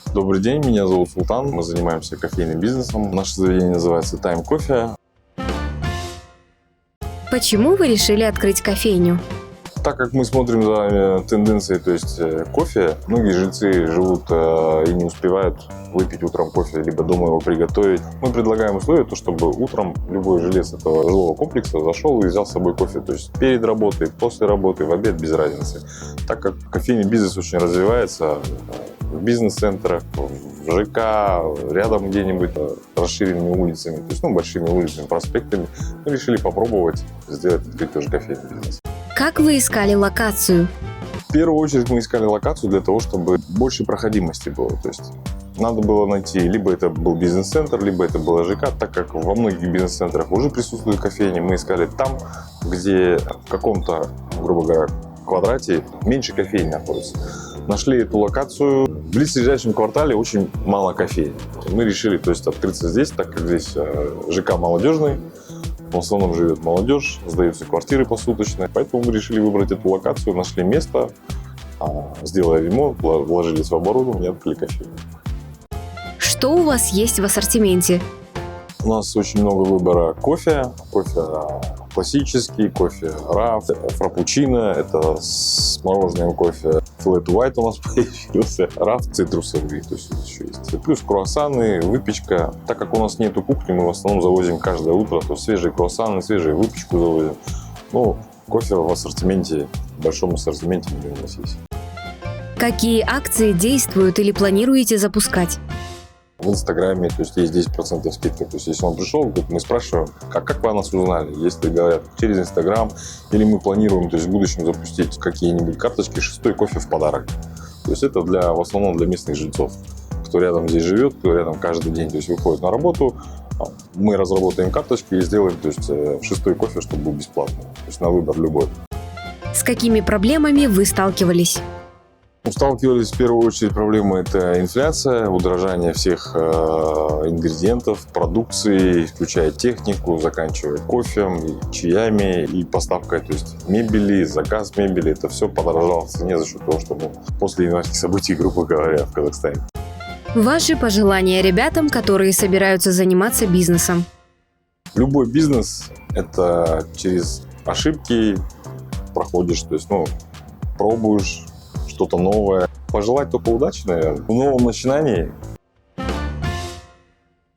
Добрый день, меня зовут Султан, мы занимаемся кофейным бизнесом. Наше заведение называется Time Coffee. Почему вы решили открыть кофейню? Так как мы смотрим за тенденцией, то есть кофе, многие жильцы живут и не успевают выпить утром кофе, либо дома его приготовить. Мы предлагаем условия, то, чтобы утром любой жилец этого жилого комплекса зашел и взял с собой кофе. То есть перед работой, после работы, в обед, без разницы. Так как кофейный бизнес очень развивается в бизнес-центрах, в ЖК, рядом где-нибудь расширенными улицами, то есть большими улицами, проспектами, мы решили попробовать открыть тоже кофейный бизнес. Как вы искали локацию? В первую очередь мы искали локацию для того, чтобы больше проходимости было. То есть надо было найти, либо это был бизнес-центр, либо это было ЖК, так как во многих бизнес-центрах уже присутствуют кофейни. Мы искали там, где в каком-то, грубо говоря, квадрате меньше кофейни находится. Нашли эту локацию. В близлежащем квартале очень мало кофейни. Мы решили, то есть, открыться здесь, так как здесь ЖК молодежный. В основном живет молодежь, сдаются квартиры посуточно. Поэтому мы решили выбрать эту локацию, нашли место, сделали ремонт, вложились в оборудование и открыли кофейню. Что у вас есть в ассортименте? У нас очень много выбора кофе. Кофе классический, кофе раф, фрапучино, это с мороженым кофе. Flat white у нас появился, раф цитрусовый, то есть еще есть. Плюс круассаны, выпечка. Так как у нас нету кухни, мы в основном завозим каждое утро, то свежие круассаны, свежую выпечку завозим. Кофе в ассортименте, в большом ассортименте у нас есть. Какие акции действуют или планируете запускать? В Инстаграме, то есть 10% скидка. То есть если он пришел, мы спрашиваем, как вы о нас узнали? Если говорят через Инстаграм, или мы планируем, то есть в будущем запустить какие-нибудь карточки, 6-й кофе в подарок. То есть это в основном для местных жильцов, кто рядом здесь живет, кто рядом каждый день, то есть выходит на работу. Мы разработаем карточки и сделаем, то есть 6-й кофе, чтобы был бесплатный, то есть на выбор любой. С какими проблемами вы сталкивались? Сталкивались в первую очередь проблемы – это инфляция, удорожание всех ингредиентов, продукции, включая технику, заканчивая кофе, и чаями, и поставкой, то есть мебели, заказ мебели. Это все подорожало в цене за счет того, что после январских событий, грубо говоря, в Казахстане. Ваши пожелания ребятам, которые собираются заниматься бизнесом? Любой бизнес – это через ошибки проходишь, то есть пробуешь что-то новое. Пожелать только удачи, наверное. В новом начинании